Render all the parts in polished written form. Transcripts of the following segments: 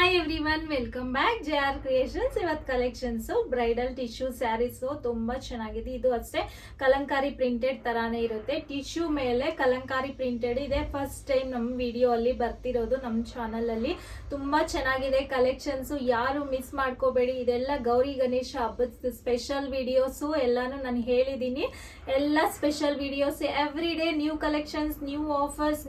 Hi everyone, welcome back J R creations. ಇವತ್ತು collections bridal tissue sarees ತುಂಬಾ ಚೆನ್ನಾಗಿದೆ. ಇದು ಅಷ್ಟೇ ಕಲಂಕಾರಿ ಪ್ರಿಂಟೆಡ್ ತರಾನೇ ಇರುತ್ತೆ. ಟಿಶ್ಯೂ ಮೇಲೆ ಕಲಂಕಾರಿ ಪ್ರಿಂಟೆಡ್ ಇದೆ. ಫಸ್ಟ್ ಟೈಮ್ ನಮ್ಮ ವಿಡಿಯೋ ಅಲ್ಲಿ ಬರ್ತಿರೋದು ನಮ್ಮ ಚಾನಲ್ ಅಲ್ಲಿ. ತುಂಬಾ ಚೆನ್ನಾಗಿದೆ ಕಲೆಕ್ಷನ್ಸ್, ಯಾರು ಮಿಸ್ ಮಾಡ್ಕೋಬೇಡಿ. ಇದೆಲ್ಲ ಗೌರಿ ಗಣೇಶ ಹಬ್ಬದ ಸ್ಪೆಷಲ್ ವಿಡಿಯೋಸು ಎಲ್ಲಾನು ನಾನು ಹೇಳಿದ್ದೀನಿ. ಎಲ್ಲ special videos, every day new collections, new offers,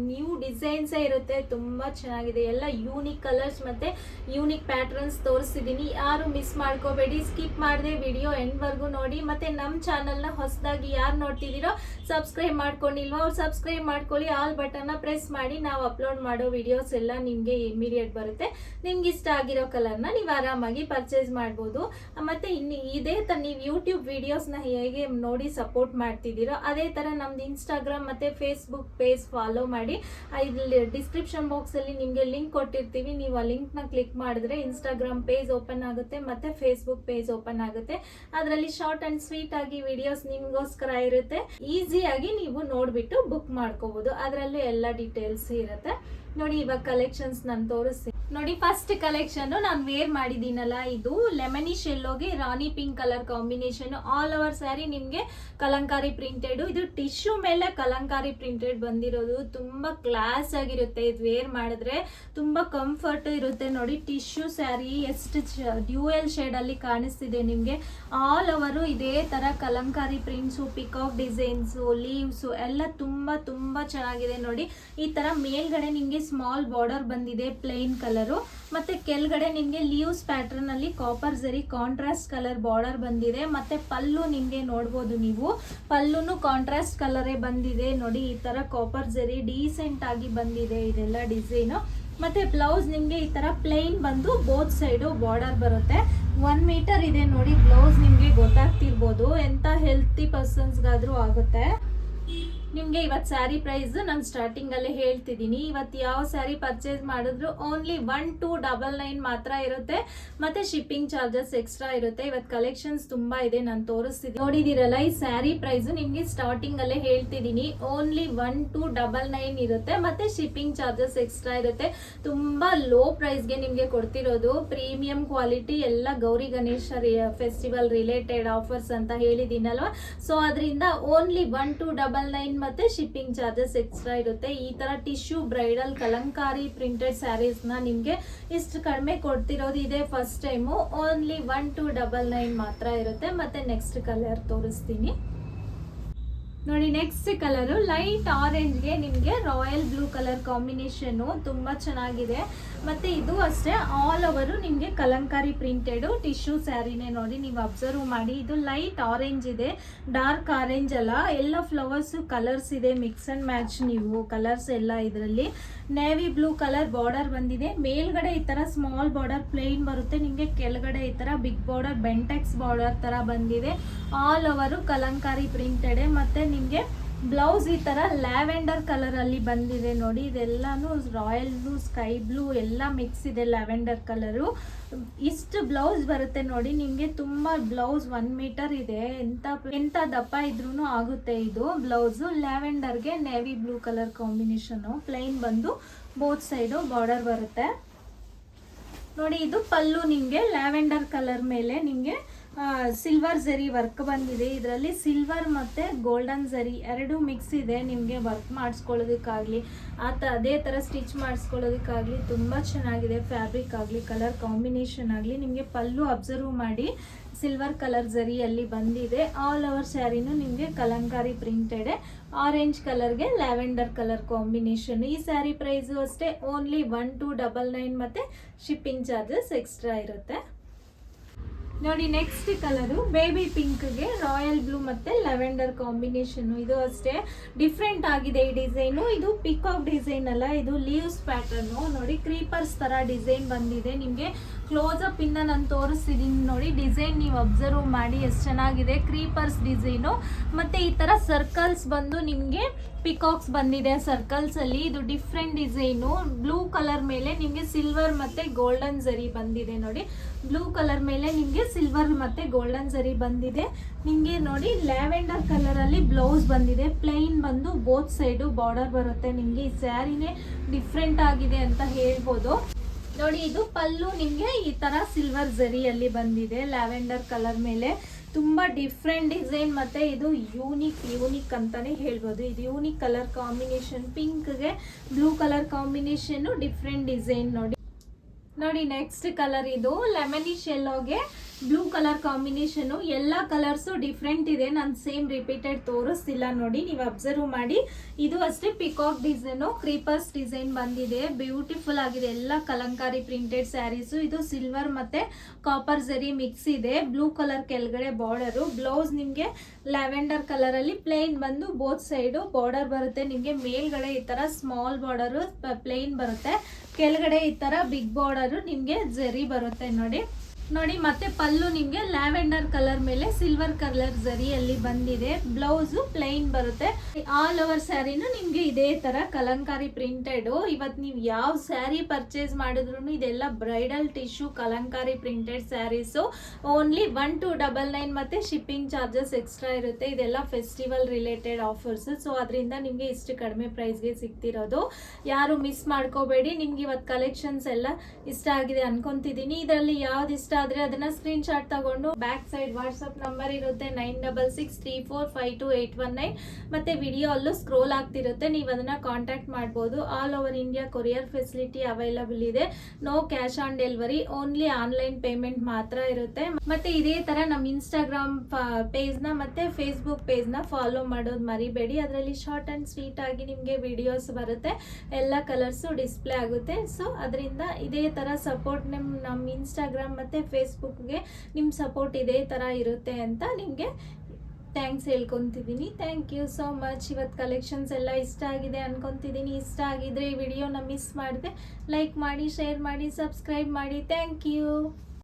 new designs ಇರುತ್ತೆ. ತುಂಬಾ ಚೆನ್ನಾಗಿದೆ. ಎಲ್ಲ ಯೂನಿಕ್ ಕಲರ್ಸ್ ಮತ್ತೆ ಯೂನಿಕ್ ಪ್ಯಾಟರ್ನ್ಸ್ ತೋರಿಸಿದೀನಿ. ಯಾರು ಮಿಸ್ ಮಾಡ್ಕೋಬೇಡಿ, ಸ್ಕಿಪ್ ಮಾಡದೆ ವಿಡಿಯೋ ಎಂಡ್ ವರ್ಗು ನೋಡಿ. ಮತ್ತೆ ನಮ್ಮ ಚಾನಲ್ ನ ಹೊಸದಾಗಿ ಯಾರು ನೋಡ್ತಿದ್ದೀರೋ, ಸಬ್ಸ್ಕ್ರೈಬ್ ಮಾಡ್ಕೊಂಡಿಲ್ವಾ ಅವ್ರು ಸಬ್ಸ್ಕ್ರೈಬ್ ಮಾಡ್ಕೊಳ್ಳಿ. ಆಲ್ ಬಟನ್ ಪ್ರೆಸ್ ಮಾಡಿ. ನಾವು ಅಪ್ಲೋಡ್ ಮಾಡೋ ವಿಡಿಯೋಸ್ ಎಲ್ಲ ನಿಮ್ಗೆ ಇಮಿಡಿಯೇಟ್ ಬರುತ್ತೆ. ನಿಮ್ಗೆ ಇಷ್ಟ ಆಗಿರೋ ಕಲರ್ ನ ನೀವು ಆರಾಮಾಗಿ ಪರ್ಚೇಸ್ ಮಾಡ್ಬೋದು. ಮತ್ತೆ ಇದೇ ತರ ನೀವು ಯೂಟ್ಯೂಬ್ ವಿಡಿಯೋಸ್ ನ ಹೇಗೆ ನೋಡಿ ಸಪೋರ್ಟ್ ಮಾಡ್ತಿದ್ದೀರೋ ಅದೇ ತರ ನಮ್ದು ಇನ್ಸ್ಟಾಗ್ರಾಮ್ ಮತ್ತೆ ಫೇಸ್ಬುಕ್ ಪೇಜ್ ಫಾಲೋ ಮಾಡಿ. ಇಲ್ಲಿ ಡಿಸ್ಕ್ರಿಪ್ಷನ್ ಬಾಕ್ಸ್ ಅಲ್ಲಿ ನಿಮ್ಗೆ ಲಿಂಕ್ ಕೊಟ್ಟಿರ್ತೀವಿ. ನೀವು ಆ ಲಿಂಕ್ ನ ಕ್ಲಿಕ್ ಮಾಡಿದ್ರೆ ಇನ್ಸ್ಟಾಗ್ರಾಮ್ ಪೇಜ್ ಓಪನ್ ಆಗುತ್ತೆ ಮತ್ತೆ ಫೇಸ್ಬುಕ್ ಪೇಜ್ ಓಪನ್ ಆಗುತ್ತೆ. ಅದರಲ್ಲಿ ಶಾರ್ಟ್ ಅಂಡ್ ಸ್ವೀಟ್ ಆಗಿ ವಿಡಿಯೋಸ್ ನಿಮ್ಗೋಸ್ಕರ ಇರುತ್ತೆ. ಈಸಿಯಾಗಿ ನೀವು ನೋಡ್ಬಿಟ್ಟು ಬುಕ್ ಮಾಡ್ಕೋಬಹುದು. ಅದರಲ್ಲೂ ಎಲ್ಲ ಡೀಟೇಲ್ಸ್ ಇರುತ್ತೆ. ನೋಡಿ, ಇವಾಗ ಕಲೆಕ್ಷನ್ಸ್ ನಾನು ತೋರಿಸ್ತೀನಿ ನೋಡಿ. ಫಸ್ಟ್ ಕಲೆಕ್ಷನ್ ನಾನು ವೇರ್ ಮಾಡಿದೀನಲ್ಲ, ಇದು ಲೆಮನಿಶ್ ಎಲ್ಲೋಗೆ rani pink colour combination. All over sari ನಿಮ್ಗೆ ಕಲಂಕಾರಿ ಪ್ರಿಂಟೆಡ್. ಇದು ಟಿಶ್ಯೂ ಮೇಲೆ ಕಲಂಕಾರಿ ಪ್ರಿಂಟೆಡ್ ಬಂದಿರೋದು. ತುಂಬಾ ಕ್ಲಾಸ್ ಆಗಿರುತ್ತೆ. ಇದು ವೇರ್ ಮಾಡಿದ್ರೆ ತುಂಬಾ ಕಂಫರ್ಟ್ ಇರುತ್ತೆ. ನೋಡಿ, ಟಿಶ್ಯೂ ಸ್ಯಾರಿ ಎಷ್ಟು ಡ್ಯೂಯಲ್ ಶೇಡ್ ಅಲ್ಲಿ ಕಾಣಿಸ್ತಿದೆ ನಿಮ್ಗೆ. ಆಲ್ ಓವರ್ ಇದೇ ತರ Kalamkari prints, peacock designs, leaves ಎಲ್ಲ ತುಂಬಾ ತುಂಬಾ ಚೆನ್ನಾಗಿದೆ. ನೋಡಿ, ಈ ತರ ಮೇಲ್ಗಡೆ ನಿಮ್ಗೆ ಸ್ಮಾಲ್ ಬಾರ್ಡರ್ ಬಂದಿದೆ ಪ್ಲೇನ್ ಕಲರು. ಮತ್ತೆ ಕೆಳಗಡೆ ನಿಮ್ಗೆ ಲೀವ್ಸ್ ಪ್ಯಾಟರ್ನ್ ಅಲ್ಲಿ ಕಾಪರ್ ಜರಿ ಕಾಂಟ್ರಾಸ್ಟ್ ಕಲರ್ ಬಾರ್ಡರ್ ಬಂದಿದೆ. ಮತ್ತೆ ಪಲ್ಲು ನಿಮ್ಗೆ ನೋಡ್ಬೋದು ನೀವು, ಪಲ್ಲುನು ಕಾಂಟ್ರಾಸ್ಟ್ ಕಲರೇ ಬಂದಿದೆ. ನೋಡಿ, ಈ ತರ ಕಾಪರ್ ಜರಿ ಡೀಸೆಂಟ್ ಆಗಿ ಬಂದಿದೆ ಇದೆಲ್ಲ ಡಿಸೈನ್. ಮತ್ತೆ ಬ್ಲೌಸ್ ನಿಮ್ಗೆ ಈ ತರ ಪ್ಲೇನ್ ಬಂದು ಬೋತ್ ಸೈಡು ಬಾರ್ಡರ್ ಬರುತ್ತೆ. 1 ಮೀಟರ್ ಇದೆ ನೋಡಿ. ಬ್ಲೌಸ್ ನಿಮ್ಗೆ ಗೊತ್ತಾಗ್ತಿರ್ಬೋದು, ಎಂತ ಹೆಲ್ತಿ ಪರ್ಸನ್ಸ್ಗಾದ್ರೂ ಆಗುತ್ತೆ. ನಿಮ್ಗೆ ಇವತ್ತು ಸ್ಯಾರಿ ಪ್ರೈಸ್ ನಾನು ಸ್ಟಾರ್ಟಿಂಗ್ ಅಲ್ಲೇ ಹೇಳ್ತಿದ್ದೀನಿ. ಇವತ್ತು ಯಾವ ಸ್ಯಾರಿ ಪರ್ಚೇಸ್ ಮಾಡಿದ್ರು ಓನ್ಲಿ 1299 ಮಾತ್ರ ಇರುತ್ತೆ. ಮತ್ತೆ ಶಿಪ್ಪಿಂಗ್ ಚಾರ್ಜಸ್ ಎಕ್ಸ್ಟ್ರಾ ಇರುತ್ತೆ. ಇವತ್ತು ಕಲೆಕ್ಷನ್ಸ್ ತುಂಬಾ ಇದೆ, ನಾನು ತೋರಿಸ್ತಿದ್ದೀನಿ. ನೋಡಿದಿರಲ್ಲ, ಈ ಸ್ಯಾರಿ ಪ್ರೈಸ್ ನಿಮ್ಗೆ ಸ್ಟಾರ್ಟಿಂಗ್ ಅಲ್ಲೇ ಹೇಳ್ತಿದ್ದೀನಿ. ಓನ್ಲಿ 1299 ಇರುತ್ತೆ. ಮತ್ತೆ ಶಿಪ್ಪಿಂಗ್ ಚಾರ್ಜಸ್ ಎಕ್ಸ್ಟ್ರಾ ಇರುತ್ತೆ. ತುಂಬಾ ಲೋ ಪ್ರೈಸ್ಗೆ ನಿಮ್ಗೆ ಕೊಡ್ತಿರೋದು. ಪ್ರೀಮಿಯಂ ಕ್ವಾಲಿಟಿ, ಎಲ್ಲ Gauri Ganesha festival related offers ಅಂತ ಹೇಳಿದೀನಲ್ವಾ. ಸೊ ಅದರಿಂದ ಓನ್ಲಿ 1299 ಮತ್ತೆ ಶಿಪ್ಪಿಂಗ್ ಚಾರ್ಜಸ್ ಎಕ್ಸ್ಟ್ರಾ ಇರುತ್ತೆ. ಈ ತರ tissue bridal Kalamkari printed sarees ನ ನಿಮ್ಗೆ ಇಷ್ಟು ಕಡಿಮೆ ಕೊಡ್ತಿರೋದು ಇದೆ ಫಸ್ಟ್ ಟೈಮು. ಓನ್ಲಿ 1299 ಮಾತ್ರ ಇರುತ್ತೆ. ಮತ್ತೆ ನೆಕ್ಸ್ಟ್ ಕಲರ್ ತೋರಿಸ್ತೀನಿ ನೋಡಿ. ನೆಕ್ಸ್ಟ್ ಕಲರ್ ಲೈಟ್ ಆರೆಂಜ್ಗೆ ನಿಮ್ಗೆ ರಾಯಲ್ ಬ್ಲೂ ಕಲರ್ ಕಾಂಬಿನೇಷನ್ ತುಂಬಾ ಚೆನ್ನಾಗಿದೆ. ಮತ್ತೆ ಇದು ಅಷ್ಟೇ ಆಲ್ ಓವರ್ ನಿಮ್ಗೆ ಕಲಂಕಾರಿ ಪ್ರಿಂಟೆಡ್ ಟಿಶ್ಯೂ ಸ್ಯಾರಿನೇ. ನೋಡಿ, ನೀವು ಅಬ್ಸರ್ವ್ ಮಾಡಿ, ಇದು ಲೈಟ್ ಆರೆಂಜ್ ಇದೆ, ಡಾರ್ಕ್ ಆರೆಂಜ್ ಅಲ್ಲ. ಎಲ್ಲ ಫ್ಲವರ್ಸ್ ಕಲರ್ಸ್ ಇದೆ, ಮಿಕ್ಸ್ ಅಂಡ್ ಮ್ಯಾಚ್ ನೀವು ಕಲರ್ಸ್ ಎಲ್ಲ ಇದರಲ್ಲಿ. ನೇವಿ ಬ್ಲೂ ಕಲರ್ ಬಾರ್ಡರ್ ಬಂದಿದೆ. ಮೇಲ್ಗಡೆ ಈ ತರ ಸ್ಮಾಲ್ ಬಾರ್ಡರ್ ಪ್ಲೇನ್ ಬರುತ್ತೆ ನಿಮ್ಗೆ. ಕೆಳಗಡೆ ಈ ತರ ಬಿಗ್ ಬಾರ್ಡರ್ ಬೆಂಟೆಕ್ಸ್ ಬಾರ್ಡರ್ ತರ ಬಂದಿದೆ. All over Kalamkari printed. ಮತ್ತೆ ನಿಮ್ಗೆ ಬ್ಲೌಸ್ ಈ ತರ ಲ್ಯಾವೆಂಡರ್ ಕಲರ್ ಅಲ್ಲಿ ಬಂದಿದೆ. ನೋಡಿ, ಇದೆಲ್ಲಾನು ರಾಯಲ್ ಬ್ಲೂ, ಸ್ಕೈ ಬ್ಲೂ ಎಲ್ಲ ಮಿಕ್ಸ್ ಇದೆ, ಲ್ಯಾವೆಂಡರ್ ಕಲರು. ಇಷ್ಟು ಬ್ಲೌಸ್ ಬರುತ್ತೆ ನೋಡಿ ನಿಮ್ಗೆ. ತುಂಬಾ ಬ್ಲೌಸ್ 1 ಮೀಟರ್ ಇದೆ. ಎಂತ ದಪ್ಪ ಇದ್ರೂ ಆಗುತ್ತೆ ಇದು ಬ್ಲೌಸ್. ಲ್ಯಾವೆಂಡರ್ಗೆ navy blue colour combination. Plain ಬಂದು ಬೋತ್ ಸೈಡು ಬಾರ್ಡರ್ ಬರುತ್ತೆ. ನೋಡಿ, ಇದು ಪಲ್ಲು ನಿಮ್ಗೆ ಲ್ಯಾವೆಂಡರ್ ಕಲರ್ ಮೇಲೆ ನಿಮ್ಗೆ ಸಿಲ್ವರ್ ಜರಿ ವರ್ಕ್ ಬಂದಿದೆ. ಇದರಲ್ಲಿ ಸಿಲ್ವರ್ ಮತ್ತೆ ಗೋಲ್ಡನ್ ಜರಿ ಎರಡು ಮಿಕ್ಸ್ ಇದೆ. ನಿಮ್ಗೆ ವರ್ಕ್ ಮಾಡಿಸ್ಕೊಳ್ಳೋದಕ್ಕಾಗ್ಲಿ ಅದೇ ತರ ಸ್ಟಿಚ್ ಮಾಡಿಸ್ಕೊಳ್ಳೋದಕ್ಕಾಗ್ಲಿ ತುಂಬಾ ಚೆನ್ನಾಗಿದೆ. ಫ್ಯಾಬ್ರಿಕ್ ಆಗಲಿ ಕಲರ್ ಕಾಂಬಿನೇಷನ್ ಆಗಲಿ. ನಿಮ್ಗೆ ಪಲ್ಲು ಅಬ್ಸರ್ವ್ ಮಾಡಿ, ಸಿಲ್ವರ್ ಕಲರ್ ಜರಿಯಲ್ಲಿ ಬಂದಿದೆ. ಆಲ್ ಓವರ್ ಸ್ಯಾರಿನೂ ನಿಮ್ಗೆ ಕಲಂಕಾರಿ ಪ್ರಿಂಟೆಡ್. ಆರೆಂಜ್ ಕಲರ್ಗೆ ಲ್ಯಾವೆಂಡರ್ ಕಲರ್ ಕಾಂಬಿನೇಷನ್. ಈ ಸ್ಯಾರಿ ಪ್ರೈಸ್ ಅಷ್ಟೇ ಓನ್ಲಿ 1299 ಮತ್ತೆ ಶಿಪ್ಪಿಂಗ್ ಚಾರ್ಜಸ್ ಎಕ್ಸ್ಟ್ರಾ ಇರುತ್ತೆ. ನೋಡಿ, ನೆಕ್ಸ್ಟ್ ಕಲರು ಬೇಬಿ ಪಿಂಕ್ಗೆ ರಾಯಲ್ ಬ್ಲೂ ಮತ್ತೆ ಲ್ಯಾವೆಂಡರ್ ಕಾಂಬಿನೇಷನ್. ಇದು ಅಷ್ಟೇ ಡಿಫ್ರೆಂಟ್ ಆಗಿದೆ ಈ ಡಿಸೈನು. ಇದು ಪಿಕಾಕ್ ಡಿಸೈನ್ ಅಲ್ಲ, ಇದು ಲೀವ್ಸ್ ಪ್ಯಾಟರ್ನ್. ನೋಡಿ, ಕ್ರೀಪರ್ಸ್ ತರ ಡಿಸೈನ್ ಬಂದಿದೆ. ನಿಮ್ಗೆ ಕ್ಲೋಸ್ ಅಪ್ ಇಂದ ನಾನು ತೋರಿಸ್ತಿದ್ದೀನಿ ನೋಡಿ. ಡಿಸೈನ್ ನೀವು ಅಬ್ಸರ್ವ್ ಮಾಡಿ ಎಷ್ಟು ಚೆನ್ನಾಗಿದೆ. Creepers design. ಮತ್ತೆ ಈ ತರ ಸರ್ಕಲ್ಸ್ ಬಂದು ನಿಮ್ಗೆ ಪಿಕಾಕ್ಸ್ ಬಂದಿದೆ ಸರ್ಕಲ್ಸ್ ಅಲ್ಲಿ. ಇದು ಡಿಫ್ರೆಂಟ್ ಡಿಸೈನು. ಬ್ಲೂ ಕಲರ್ ಮೇಲೆ ನಿಮ್ಗೆ ಸಿಲ್ವರ್ ಮತ್ತೆ ಗೋಲ್ಡನ್ ಜರಿ ಬಂದಿದೆ. ನೋಡಿ, ಬ್ಲೂ ಕಲರ್ ಮೇಲೆ ನಿಮ್ಗೆ ಸಿಲ್ವರ್ ಮತ್ತೆ ಗೋಲ್ಡನ್ ಜರಿ ಬಂದಿದೆ. ನಿಮ್ಗೆ ನೋಡಿ ಲ್ಯಾವೆಂಡರ್ ಕಲರ್ ಅಲ್ಲಿ ಬ್ಲೌಸ್ ಬಂದಿದೆ. ಪ್ಲೈನ್ ಬಂದು ಬೋತ್ ಸೈಡು ಬಾರ್ಡರ್ ಬರುತ್ತೆ. ನಿಮ್ಗೆ ಈ ಸ್ಯಾರಿನೇ ಡಿಫ್ರೆಂಟ್ ಆಗಿದೆ ಅಂತ ಹೇಳ್ಬೋದು. ನೋಡಿ ಇದು ಪಲ್ಲು ನಿಮಗೆ ಈ ತರ ಸಿಲ್ವರ್ ಜರಿಯಲ್ಲಿ ಬಂದಿದೆ ಲ್ಯಾವೆಂಡರ್ ಕಲರ್ ಮೇಲೆ. ತುಂಬಾ ಡಿಫ್ರೆಂಟ್ ಡಿಸೈನ್ ಮತ್ತೆ ಇದು ಯೂನಿಕ್ ಅಂತಾನೆ ಹೇಳ್ಬೋದು. ಇದು ಯೂನಿಕ್ ಕಲರ್ ಕಾಂಬಿನೇಷನ್, ಪಿಂಕ್ಗೆ blue colour combination, different design. ನೋಡಿ ನೆಕ್ಸ್ಟ್ ಕಲರ್ ಇದು ಲೆಮನಿಶ್ ಯೆಲ್ಲೋಗೆ ಬ್ಲೂ ಕಲರ್ ಕಾಂಬಿನೇಷನ್. ಎಲ್ಲ ಕಲರ್ಸು ಡಿಫ್ರೆಂಟ್ ಇದೆ, ನಾನು ಸೇಮ್ ರಿಪೀಟೆಡ್ ತೋರಿಸ್ತಿಲ್ಲ. ನೋಡಿ ನೀವು ಅಬ್ಸರ್ವ್ ಮಾಡಿ. ಇದು ಅಷ್ಟೇ ಪಿಕಾಕ್ ಡಿಸೈನು, ಕ್ರೀಪರ್ಸ್ ಡಿಸೈನ್ ಬಂದಿದೆ. ಬ್ಯೂಟಿಫುಲ್ ಆಗಿದೆ. ಎಲ್ಲ ಕಲಂಕಾರಿ ಪ್ರಿಂಟೆಡ್ ಸ್ಯಾರೀಸು. ಇದು ಸಿಲ್ವರ್ ಮತ್ತೆ ಕಾಪರ್ ಜರಿ ಮಿಕ್ಸ್ ಇದೆ. ಬ್ಲೂ ಕಲರ್ ಕೆಳಗಡೆ ಬಾರ್ಡರು. ಬ್ಲೌಸ್ ನಿಮಗೆ ಲ್ಯಾವೆಂಡರ್ ಕಲರ್ ಅಲ್ಲಿ ಪ್ಲೇನ್ ಬಂದು ಬೋತ್ ಸೈಡು ಬಾರ್ಡರ್ ಬರುತ್ತೆ. ನಿಮಗೆ ಮೇಲ್ಗಡೆ ಈ ತರ ಸ್ಮಾಲ್ ಬಾರ್ಡರ್ ಪ್ಲೇನ್ ಬರುತ್ತೆ, ಕೆಳಗಡೆ ಈ ತರ ಬಿಗ್ ಬಾರ್ಡರ್ ನಿಮಗೆ ಜರಿ ಬರುತ್ತೆ. ನೋಡಿ ಮತ್ತೆ ಪಲ್ಲು ನಿಮಗೆ ಲ್ಯಾವೆಂಡರ್ ಕಲರ್ ಮೇಲೆ ಸಿಲ್ವರ್ ಕಲರ್ ಜರಿಯಲ್ಲಿ ಬಂದಿದೆ. ಬ್ಲೌಸು ಪ್ಲೈನ್ ಬರುತ್ತೆ. ಆಲ್ ಓವರ್ ಸ್ಯಾರಿನೂ ನಿಮಗೆ ಇದೇ ತರ ಕಲಂಕಾರಿ ಪ್ರಿಂಟೆಡ್. ಇವತ್ತು ನೀವು ಯಾವ ಸ್ಯಾರಿ ಪರ್ಚೇಸ್ ಮಾಡಿದ್ರು ಇದೆಲ್ಲ bridal tissue Kalamkari printed sarees. Only 1299 ಮತ್ತೆ ಶಿಪ್ಪಿಂಗ್ ಚಾರ್ಜಸ್ ಎಕ್ಸ್ಟ್ರಾ ಇರುತ್ತೆ. ಇದೆಲ್ಲ ಫೆಸ್ಟಿವಲ್ ರಿಲೇಟೆಡ್ ಆಫರ್ಸ್. ಸೊ ಅದರಿಂದ ನಿಮಗೆ ಇಷ್ಟು ಕಡಿಮೆ ಪ್ರೈಸ್ಗೆ ಸಿಗ್ತಿರೋದು. ಯಾರು ಮಿಸ್ ಮಾಡ್ಕೋಬೇಡಿ. ನಿಮ್ಗೆ ಇವತ್ತು ಕಲೆಕ್ಷನ್ಸ್ ಎಲ್ಲ ಇಷ್ಟ ಆಗಿದೆ ಅನ್ಕೊಂತಿದ್ದೀನಿ. ಇದರಲ್ಲಿ ಯಾವ್ದು ಇಷ್ಟ ಆದ್ರೆ ಅದನ್ನ ಸ್ಕ್ರೀನ್ ಶಾಟ್ ತಗೊಂಡು ಬ್ಯಾಕ್ ಸೈಡ್ ವಾಟ್ಸ್ಆಪ್ ನಂಬರ್ ಇರುತ್ತೆ 9663452819. ಮತ್ತೆ ವಿಡಿಯೋ ಅಲ್ಲೂ ಸ್ಕ್ರೋಲ್ ಆಗ್ತಿರುತ್ತೆ, ನೀವು ಅದನ್ನ ಕಾಂಟ್ಯಾಕ್ಟ್ ಮಾಡ್ಬೋದು. All over India courier facility available ಇದೆ. No cash on delivery, only online payment ಮಾತ್ರ ಇರುತ್ತೆ. ಮತ್ತೆ ಇದೇ ತರ ನಮ್ಮ ಇನ್ಸ್ಟಾಗ್ರಾಮ್ ಪೇಜ್ ನ ಮತ್ತೆ ಫೇಸ್ಬುಕ್ ಪೇಜ್ ನ ಫಾಲೋ ಮಾಡೋದು ಮರಿಬೇಡಿ. ಅದರಲ್ಲಿ ಶಾರ್ಟ್ ಅಂಡ್ ಸ್ವೀಟ್ ಆಗಿ ನಿಮ್ಗೆ ವಿಡಿಯೋಸ್ ಬರುತ್ತೆ, ಎಲ್ಲ ಕಲರ್ಸ್ ಡಿಸ್ಪ್ಲೇ ಆಗುತ್ತೆ. ಸೊ ಅದರಿಂದ ಇದೇ ತರ ಸಪೋರ್ಟ್ ನಮ್ಮ ಇನ್ಸ್ಟಾಗ್ರಾಮ್ ಮತ್ತೆ ಫೇಸ್ಬುಕ್ಗೆ ನಿಮ್ಮ ಸಪೋರ್ಟ್ ಇದೇ ತರ ಇರುತ್ತೆ ಅಂತ ನಿಮಗೆ ಥ್ಯಾಂಕ್ಸ್ ಹೇಳ್ಕೊತಿದ್ದೀನಿ. Thank you so much. ಇವತ್ತು ಕಲೆಕ್ಷನ್ಸ್ ಎಲ್ಲ ಇಷ್ಟ ಆಗಿದೆ ಅನ್ಕೊಂತಿದ್ದೀನಿ. ಇಷ್ಟ ಆಗಿದ್ರೆ ಈ ವಿಡಿಯೋನ ಮಿಸ್ ಮಾಡಿದೆ ಲೈಕ್ ಮಾಡಿ, ಶೇರ್ ಮಾಡಿ, ಸಬ್ಸ್ಕ್ರೈಬ್ ಮಾಡಿ. Thank you.